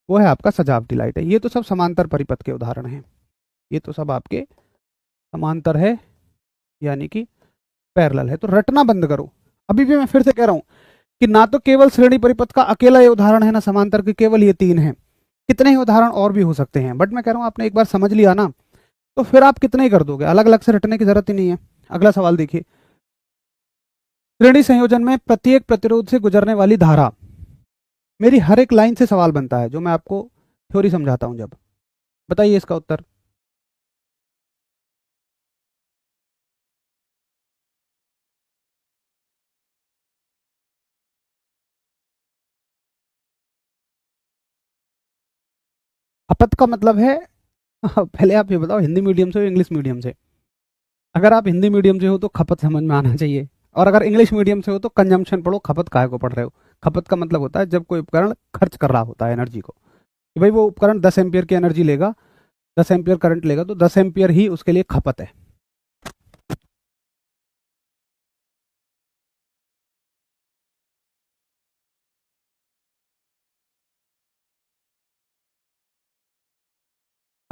वो है आपका सजावटी लाइट है। ये तो सब समांतर परिपथ के उदाहरण हैं, ये तो सब आपके समांतर है, यानी कि पैरेलल है। तो रटना बंद करो। अभी भी मैं फिर से कह रहा हूं कि ना तो केवल श्रेणी परिपथ का अकेला ये उदाहरण है, ना समांतर के केवल ये 3 हैं। कितने ही उदाहरण और भी हो सकते हैं, बट मैं कह रहा हूं आपने एक बार समझ लिया ना, तो फिर आप कितने ही कर दोगे, अलग अलग से रटने की जरूरत ही नहीं है। अगला सवाल देखिए, श्रेणी संयोजन में प्रत्येक प्रतिरोध से गुजरने वाली धारा। मेरी हर एक लाइन से सवाल बनता है जो मैं आपको थ्योरी समझाता हूं जब। बताइए इसका उत्तर। खपत का मतलब है पहले आप ये बताओ हिंदी मीडियम से हो इंग्लिश मीडियम से? अगर आप हिंदी मीडियम से हो तो खपत समझ में आना चाहिए, और अगर इंग्लिश मीडियम से हो तो कंजम्पशन पढ़ो, खपत काहे को पढ़ रहे हो। खपत का मतलब होता है जब कोई उपकरण खर्च कर रहा होता है एनर्जी को, कि भाई वो उपकरण 10 एम्पियर की एनर्जी लेगा, 10 एम्पियर करंट लेगा, तो 10 एम्पियर ही उसके लिए खपत है।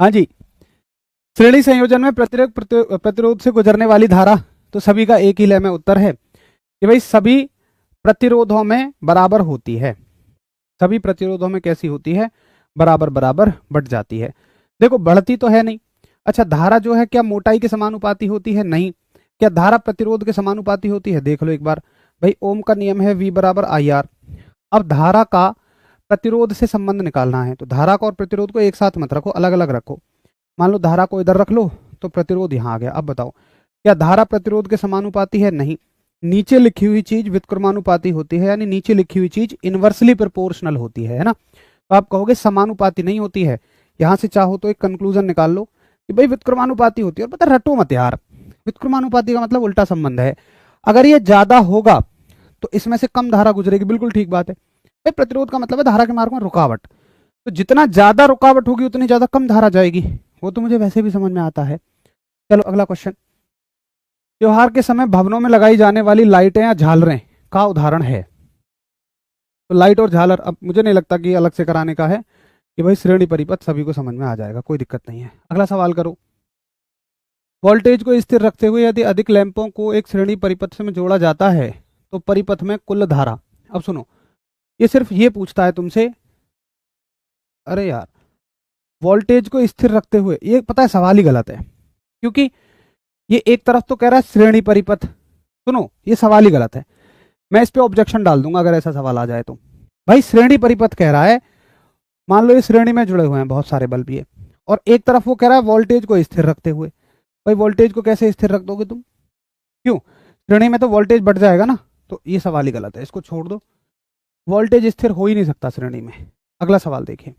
हाँ जी, श्रेणी संयोजन में प्रतिरोध प्रतिरोध से गुजरने वाली धारा, तो सभी का एक ही लय में उत्तर है कि भाई सभी प्रतिरोधों में बराबर होती है। सभी प्रतिरोधों में कैसी होती है? बराबर बराबर बढ़ जाती है। देखो बढ़ती तो है नहीं। अच्छा, धारा जो है क्या मोटाई के समानुपाती होती है? नहीं। क्या धारा प्रतिरोध के समानुपाती होती है? देख लो एक बार, भाई ओम का नियम है V बराबर IR। अब धारा का प्रतिरोध से संबंध निकालना है, तो धारा को और प्रतिरोध को एक साथ मत रखो, अलग अलग रखो। मान लो धारा को इधर रख लो तो प्रतिरोध यहाँ आ गया। अब बताओ क्या धारा प्रतिरोध के समानुपाती है? नहीं। नीचे लिखी हुई चीज व्युत्क्रमानुपाती होती है, यानी नीचे लिखी हुई चीज इनवर्सली प्रोपोर्शनल होती है ना। तो आप कहोगे समानुपाती नहीं होती है। यहां से चाहो तो एक कंक्लूजन निकाल लो कि भाई व्युत्क्रमानुपाती होती है। और पता रटो मत यार, व्युत्क्रमानुपाती का मतलब उल्टा संबंध है। अगर ये ज्यादा होगा तो इसमें से कम धारा गुजरेगी, बिल्कुल ठीक बात है। भाई प्रतिरोध का मतलब है धारा के मार्ग में रुकावट, तो जितना ज्यादा रुकावट होगी उतनी ज्यादा कम धारा जाएगी। वो तो मुझे वैसे भी समझ में आता है। चलो अगला क्वेश्चन, त्योहार के समय भवनों में लगाई जाने वाली लाइटें या झालरें का उदाहरण है। तो लाइट और झालर, अब मुझे नहीं लगता कि अलग से कराने का है, कि भाई श्रेणी परिपथ सभी को समझ में आ जाएगा, कोई दिक्कत नहीं है। अगला सवाल करो। वोल्टेज को स्थिर रखते हुए यदि अधिक लैंपों को एक श्रेणी परिपथ में जोड़ा जाता है तो परिपथ में कुल धारा। अब सुनो, ये सिर्फ ये पूछता है तुमसे, अरे यार, वोल्टेज को स्थिर रखते हुए, ये पता है सवाल ही गलत है, क्योंकि ये एक तरफ तो कह रहा है श्रेणी परिपथ। सुनो, ये सवाल ही गलत है, मैं इस पे ऑब्जेक्शन डाल दूंगा अगर ऐसा सवाल आ जाए तो। भाई श्रेणी परिपथ कह रहा है, मान लो ये श्रेणी में जुड़े हुए हैं बहुत सारे बल्ब ये, और एक तरफ वो कह रहा है वोल्टेज को स्थिर रखते हुए। भाई वोल्टेज को कैसे स्थिर रख दोगे तुम? क्यों? श्रेणी में तो वोल्टेज बढ़ जाएगा ना, तो ये सवाल ही गलत है, इसको छोड़ दो। वोल्टेज स्थिर हो ही नहीं सकता श्रेणी में। अगला सवाल देखिए,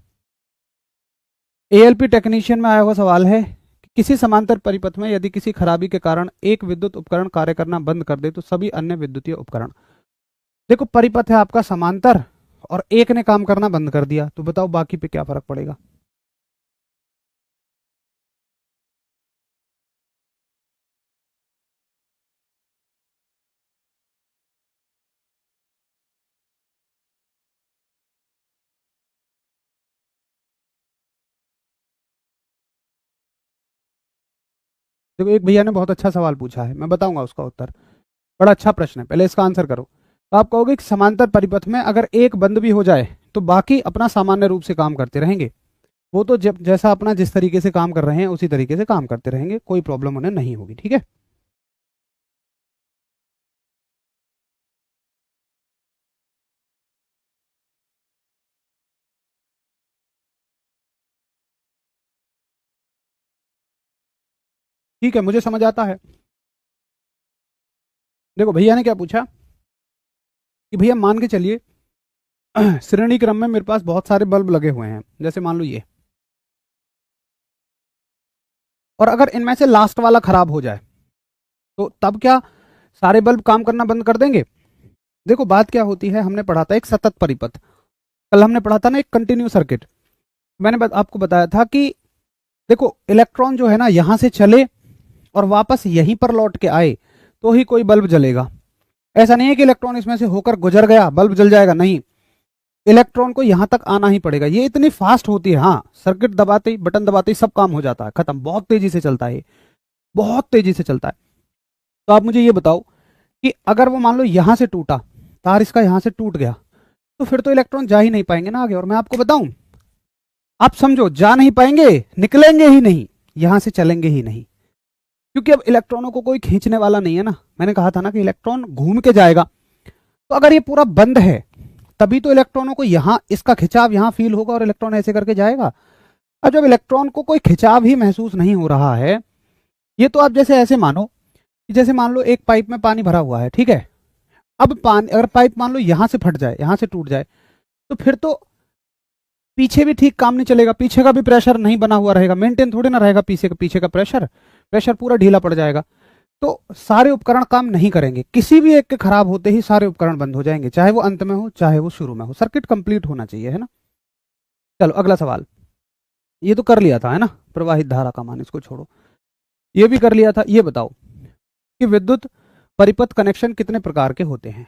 एएलपी टेक्नीशियन में आया हुआ सवाल है कि किसी समांतर परिपथ में यदि किसी खराबी के कारण एक विद्युत उपकरण कार्य करना बंद कर दे तो सभी अन्य विद्युतीय उपकरण। देखो परिपथ है आपका समांतर, और एक ने काम करना बंद कर दिया, तो बताओ बाकी पे क्या फर्क पड़ेगा? देखो एक भैया ने बहुत अच्छा सवाल पूछा है, मैं बताऊंगा उसका उत्तर। बड़ा अच्छा प्रश्न है, पहले इसका आंसर करो। तो आप कहोगे कि समांतर परिपथ में अगर एक बंद भी हो जाए तो बाकी अपना सामान्य रूप से काम करते रहेंगे। वो तो जब जैसा अपना जिस तरीके से काम कर रहे हैं उसी तरीके से काम करते रहेंगे, कोई प्रॉब्लम उन्हें नहीं होगी, ठीक है। ठीक है, मुझे समझ आता है। देखो भैया ने क्या पूछा कि भैया मान के चलिए श्रेणी क्रम में मेरे पास बहुत सारे बल्ब लगे हुए हैं, जैसे मान लो ये, और अगर इनमें से लास्ट वाला खराब हो जाए तो तब क्या सारे बल्ब काम करना बंद कर देंगे? देखो बात क्या होती है, हमने पढ़ा था एक सतत परिपथ, कल हमने पढ़ा था ना एक कंटिन्यू सर्किट। मैंने आपको बताया था कि देखो इलेक्ट्रॉन जो है ना यहां से चले और वापस यहीं पर लौट के आए तो ही कोई बल्ब जलेगा। ऐसा नहीं है कि इलेक्ट्रॉन इसमें से होकर गुजर गया बल्ब जल जाएगा, नहीं, इलेक्ट्रॉन को यहां तक आना ही पड़ेगा। ये इतनी फास्ट होती है, हाँ, सर्किट दबाते ही बटन दबाते ही सब काम हो जाता है, खत्म, बहुत तेजी से चलता है, बहुत तेजी से चलता है। तो आप मुझे ये बताओ कि अगर वो मान लो यहां से टूटा, तार इसका यहां से टूट गया, तो फिर तो इलेक्ट्रॉन जा ही नहीं पाएंगे ना आगे। और मैं आपको बताऊं, आप समझो, जा नहीं पाएंगे, निकलेंगे ही नहीं, यहां से चलेंगे ही नहीं, क्योंकि अब इलेक्ट्रॉनों को कोई खींचने वाला नहीं है ना। मैंने कहा था ना कि इलेक्ट्रॉन घूम के जाएगा, तो अगर ये पूरा बंद है तभी तो इलेक्ट्रॉनों को यहां इसका खिंचाव यहां फील होगा और इलेक्ट्रॉन ऐसे करके जाएगा। अब जब इलेक्ट्रॉन को कोई खिंचाव ही महसूस नहीं हो रहा है, ये तो आप जैसे ऐसे मानो कि जैसे मान लो एक पाइप में पानी भरा हुआ है, ठीक है। अब पानी अगर पाइप मान लो यहां से फट जाए, यहां से टूट जाए, तो फिर तो पीछे भी ठीक काम नहीं चलेगा, पीछे का भी प्रेशर नहीं बना हुआ रहेगा, मेंटेन थोड़ी ना रहेगा पीछे का प्रेशर, प्रेशर पूरा ढीला पड़ जाएगा। तो सारे उपकरण काम नहीं करेंगे, किसी भी एक के खराब होते ही सारे उपकरण बंद हो जाएंगे, चाहे वो अंत में हो चाहे वो शुरू में हो, सर्किट कंप्लीट होना चाहिए, है ना। चलो अगला सवाल, ये तो कर लिया था, है ना, प्रवाहित धारा का मान, इसको छोड़ो। ये भी कर लिया था, ये बताओ कि विद्युत परिपथ कनेक्शन कितने प्रकार के होते हैं?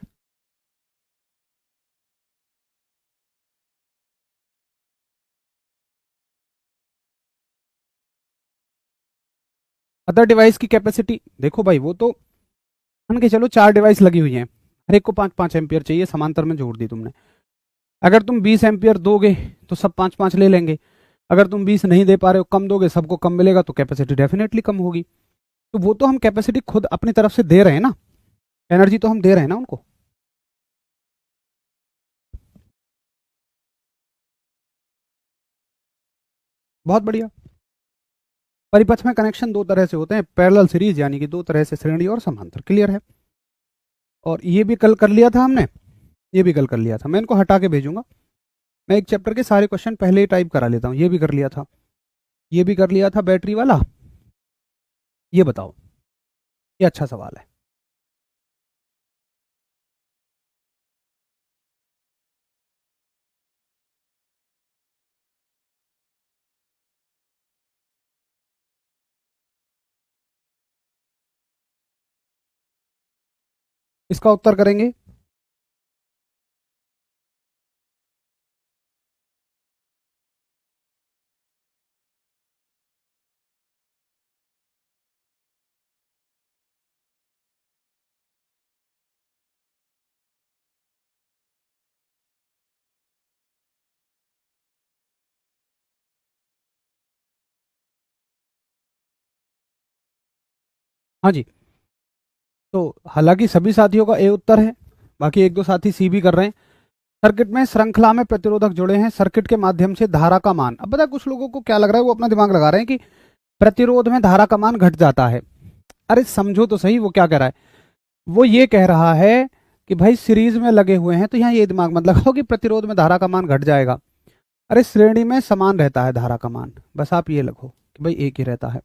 अदर डिवाइस की कैपेसिटी, देखो भाई वो तो मान के चलो 4 डिवाइस लगी हुई हैं, हर एक को 5-5 एम्पियर चाहिए, समांतर में जोड़ दी तुमने। अगर तुम 20 एम्पियर दोगे तो सब 5-5 ले लेंगे। अगर तुम 20 नहीं दे पा रहे हो, कम दोगे, सबको कम मिलेगा, तो कैपेसिटी डेफिनेटली कम होगी। तो वो तो हम कैपेसिटी खुद अपनी तरफ से दे रहे हैं ना, एनर्जी तो हम दे रहे हैं ना उनको। बहुत बढ़िया। परिपथ में कनेक्शन दो तरह से होते हैं, पैरेलल सीरीज, यानी कि दो तरह से, श्रेणी और समांतर, क्लियर है। और ये भी कल कर लिया था हमने, ये भी कल कर लिया था, मैं इनको हटा के भेजूंगा। मैं एक चैप्टर के सारे क्वेश्चन पहले ही टाइप करा लेता हूँ, ये भी कर लिया था, ये भी कर लिया था, बैटरी वाला। ये बताओ, ये अच्छा सवाल है। इसका उत्तर करेंगे। हाँ जी। तो हालांकि सभी साथियों का ए उत्तर है, बाकी एक दो साथी सी भी कर रहे हैं। सर्किट में श्रृंखला में प्रतिरोधक जुड़े हैं, सर्किट के माध्यम से धारा का मान। अब पता है कुछ लोगों को क्या लग रहा है, वो अपना दिमाग लगा रहे हैं कि प्रतिरोध में धारा का मान घट जाता है। अरे समझो तो सही, वो क्या कह रहा है, वो ये कह रहा है कि भाई सीरीज में लगे हुए हैं तो यहाँ ये दिमाग मत लगाओ कि प्रतिरोध में धारा का मान घट जाएगा। अरे श्रेणी में समान रहता है धारा का मान, बस आप ये लगो कि भाई एक ही रहता है।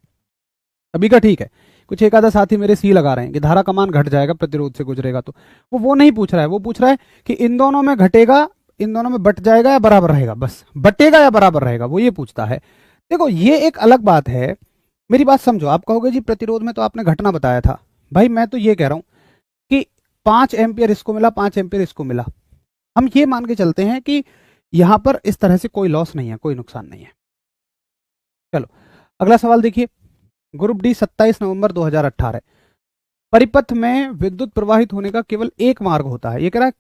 अभी का ठीक है। कुछ एक आधा साथी मेरे सी लगा रहे हैं कि धारा का मान घट जाएगा प्रतिरोध से गुजरेगा, तो वो नहीं पूछ रहा है, वो पूछ रहा है कि इन दोनों में घटेगा, इन दोनों में बट जाएगा या बराबर रहेगा, बस बटेगा या बराबर रहेगा, वो ये पूछता है। देखो ये एक अलग बात है। मेरी बात समझो, आप कहोगे जी प्रतिरोध में तो आपने घटना बताया था। भाई मैं तो ये कह रहा हूं कि 5 एम्पियर इसको मिला, 5 एम्पियर इसको मिला, हम ये मान के चलते हैं कि यहां पर इस तरह से कोई लॉस नहीं है, कोई नुकसान नहीं है। चलो अगला सवाल देखिए, ग्रुप डी 27 नवंबर 2018। परिपथ में विद्युत प्रवाहित होने का केवल एक मार्ग होता है। ये कह रहा है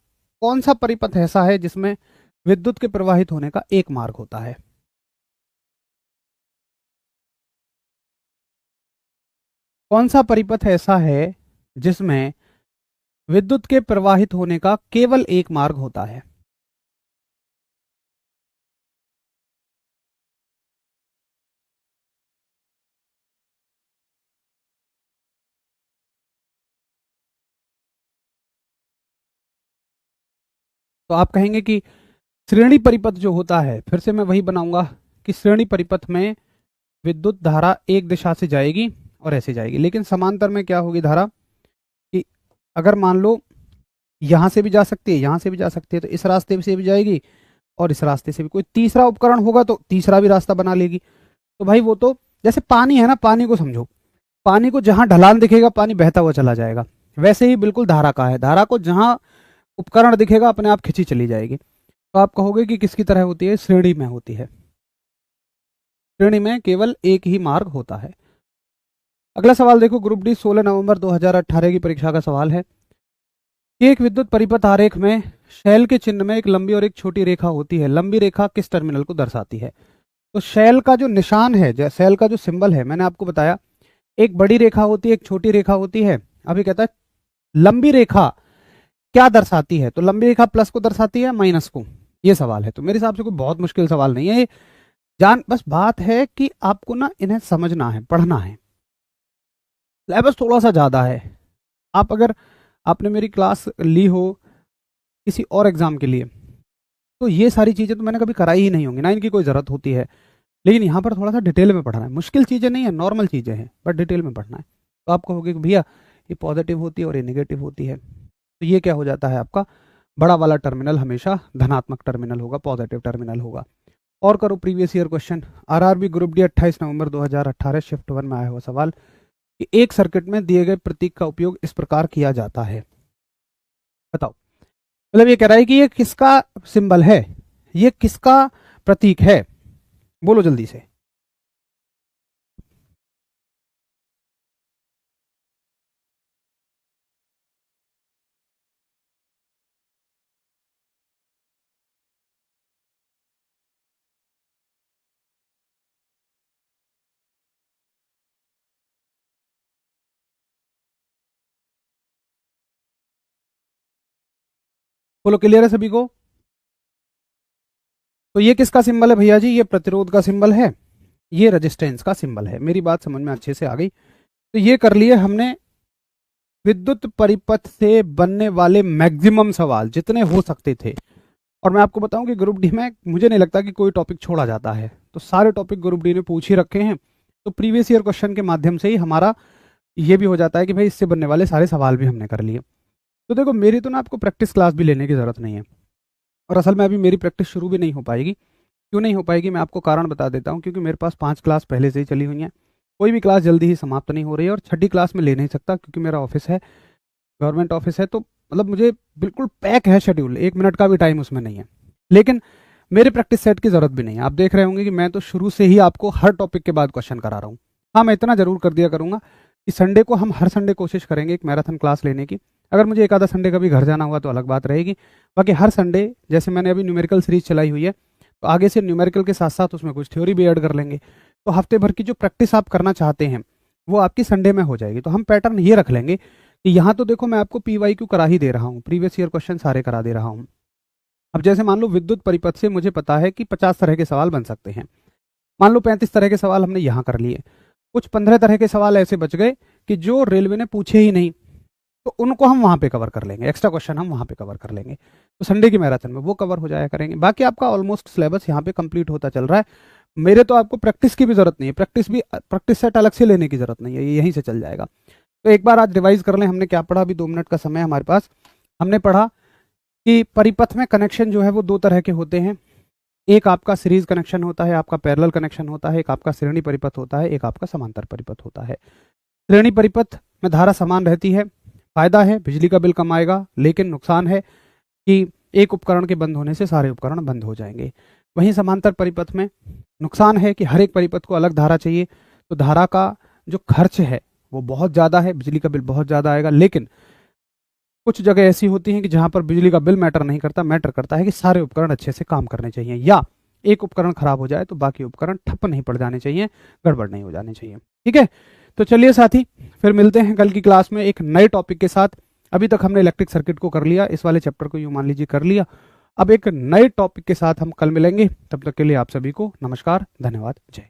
कौन सा परिपथ ऐसा है जिसमें विद्युत के प्रवाहित होने का एक मार्ग होता है। कौन सा परिपथ ऐसा है जिसमें विद्युत के प्रवाहित होने का केवल एक मार्ग होता है। तो आप कहेंगे कि श्रेणी परिपथ जो होता है, फिर से मैं वही बनाऊंगा कि श्रेणी परिपथ में विद्युत धारा एक दिशा से जाएगी और ऐसे जाएगी, लेकिन समांतर में क्या होगी धारा कि अगर मान लो यहां से भी जा सकती है, यहां से भी जा सकती है, तो इस रास्ते से भी जाएगी और इस रास्ते से भी। कोई तीसरा उपकरण होगा तो तीसरा भी रास्ता बना लेगी। तो भाई वो तो जैसे पानी है ना, पानी को समझो, पानी को जहां ढलान दिखेगा पानी बहता हुआ चला जाएगा, वैसे ही बिल्कुल धारा का है, धारा को जहां उपकरण दिखेगा अपने आप खिंची चली जाएगी। तो आप कहोगे कि किसकी तरह होती है, श्रेणी में होती है। श्रेणी में केवल एक ही मार्ग होता है। अगला सवाल देखो, ग्रुप डी 16 नवंबर 2018 की परीक्षा का सवाल है कि एक विद्युत परिपथ आरेख में शैल के चिन्ह में एक लंबी और एक छोटी रेखा होती है, लंबी रेखा किस टर्मिनल को दर्शाती है। तो शैल का जो निशान है, शैल का जो सिंबल है, मैंने आपको बताया एक बड़ी रेखा होती है, एक छोटी रेखा होती है। अभी कहता है लंबी रेखा क्या दर्शाती है, तो लंबी रेखा प्लस को दर्शाती है माइनस को, ये सवाल है। तो मेरे हिसाब से कोई बहुत मुश्किल सवाल नहीं है ये, बस बात है कि आपको ना इन्हें समझना है, पढ़ना है। सिलेबस थोड़ा सा ज्यादा है। आप अगर आपने मेरी क्लास ली हो किसी और एग्जाम के लिए तो ये सारी चीजें तो मैंने कभी कराई ही नहीं होंगी ना, इनकी कोई जरूरत होती है। लेकिन यहाँ पर थोड़ा सा डिटेल में पढ़ना है, मुश्किल चीजें नहीं है, नॉर्मल चीजें हैं, बट डिटेल में पढ़ना है। तो आपको होगी कि भैया ये पॉजिटिव होती है और ये नेगेटिव होती है, तो ये क्या हो जाता है आपका बड़ा वाला टर्मिनल हमेशा धनात्मक टर्मिनल होगा, पॉजिटिव टर्मिनल होगा। और करो previous year question, RRB group D 28 नवंबर 2018 शिफ्ट 1 में आया हुआ सवाल कि एक सर्किट में दिए गए प्रतीक का उपयोग इस प्रकार किया जाता है, बताओ। मतलब ये कह रहा है कि ये किसका सिंबल है, ये किसका प्रतीक है, बोलो जल्दी से। बोलो क्लियर है सभी को। तो ये किसका सिंबल है भैया जी, ये प्रतिरोध का सिंबल है, ये रेजिस्टेंस का सिंबल है। मेरी बात समझ में अच्छे से आ गई। तो ये कर लिए हमने विद्युत परिपथ से बनने वाले मैक्सिमम सवाल जितने हो सकते थे। और मैं आपको बताऊं कि ग्रुप डी में मुझे नहीं लगता कि कोई टॉपिक छोड़ा जाता है, तो सारे टॉपिक ग्रुप डी ने पूछ ही रखे हैं। तो प्रीवियस ईयर क्वेश्चन के माध्यम से ही हमारा ये भी हो जाता है कि भाई इससे बनने वाले सारे सवाल भी हमने कर लिए। तो देखो मेरी तो ना आपको प्रैक्टिस क्लास भी लेने की जरूरत नहीं है, और असल में अभी मेरी प्रैक्टिस शुरू भी नहीं हो पाएगी। क्यों नहीं हो पाएगी, मैं आपको कारण बता देता हूँ। क्योंकि मेरे पास 5 क्लास पहले से ही चली हुई हैं, कोई भी क्लास जल्दी ही समाप्त नहीं हो रही है, और छठी क्लास में ले नहीं सकता क्योंकि मेरा ऑफिस है, गवर्नमेंट ऑफिस है। तो मतलब मुझे बिल्कुल पैक है शेड्यूल, 1 मिनट का भी टाइम उसमें नहीं है। लेकिन मेरे प्रैक्टिस सेट की जरूरत भी नहीं है। आप देख रहे होंगे कि मैं तो शुरू से ही आपको हर टॉपिक के बाद क्वेश्चन करा रहा हूँ। हाँ, मैं इतना जरूर कर दिया करूंगा कि संडे को हम हर संडे कोशिश करेंगे एक मैराथन क्लास लेने की। अगर मुझे एक आधा संडे का भी घर जाना हुआ तो अलग बात रहेगी। बाकी हर संडे, जैसे मैंने अभी न्यूमेरिकल सीरीज चलाई हुई है, तो आगे से न्यूमेरिकल के साथ साथ उसमें कुछ थ्योरी भी ऐड कर लेंगे। तो हफ्ते भर की जो प्रैक्टिस आप करना चाहते हैं वो आपकी संडे में हो जाएगी। तो हम पैटर्न ये रख लेंगे कि यहाँ तो देखो मैं आपको PYQ करा ही दे रहा हूँ, प्रीवियस ईयर क्वेश्चन सारे करा दे रहा हूँ। अब जैसे मान लो विद्युत परिपथ से मुझे पता है कि 50 तरह के सवाल बन सकते हैं, मान लो 35 तरह के सवाल हमने यहाँ कर लिए, कुछ 15 तरह के सवाल ऐसे बच गए कि जो रेलवे ने पूछे ही नहीं, तो उनको हम वहाँ पे कवर कर लेंगे, एक्स्ट्रा क्वेश्चन हम वहाँ पे कवर कर लेंगे। तो संडे की मैराथन में वो कवर हो जाया करेंगे। बाकी आपका ऑलमोस्ट सिलेबस यहाँ पे कंप्लीट होता चल रहा है। मेरे तो आपको प्रैक्टिस की भी जरूरत नहीं है, प्रैक्टिस सेट अलग से लेने की जरूरत नहीं है, ये यहीं से चल जाएगा। तो एक बार आज रिवाइज कर लें, हमने क्या पढ़ा, अभी 2 मिनट का समय हमारे पास। हमने पढ़ा कि परिपथ में कनेक्शन जो है वो 2 तरह के होते हैं, एक आपका सीरीज कनेक्शन होता है, आपका पैरेलल कनेक्शन होता है, एक आपका श्रेणी परिपथ होता है, एक आपका समांतर परिपथ होता है। श्रेणी परिपथ में धारा समान रहती है, फायदा है बिजली का बिल कम आएगा, लेकिन नुकसान है कि एक उपकरण के बंद होने से सारे उपकरण बंद हो जाएंगे। वहीं समांतर परिपथ में नुकसान है कि हर एक परिपथ को अलग धारा चाहिए, तो धारा का जो खर्च है वो बहुत ज़्यादा है, बिजली का बिल बहुत ज़्यादा आएगा। लेकिन कुछ जगह ऐसी होती हैं कि जहां पर बिजली का बिल मैटर नहीं करता, मैटर करता है कि सारे उपकरण अच्छे से काम करने चाहिए, या एक उपकरण खराब हो जाए तो बाकी उपकरण ठप्प नहीं पड़ जाने चाहिए, गड़बड़ नहीं हो जानी चाहिए। ठीक है, तो चलिए साथी, फिर मिलते हैं कल की क्लास में एक नए टॉपिक के साथ। अभी तक हमने इलेक्ट्रिक सर्किट को कर लिया, इस वाले चैप्टर को यूं मान लीजिए कर लिया। अब एक नए टॉपिक के साथ हम कल मिलेंगे, तब तक के लिए आप सभी को नमस्कार, धन्यवाद, जय।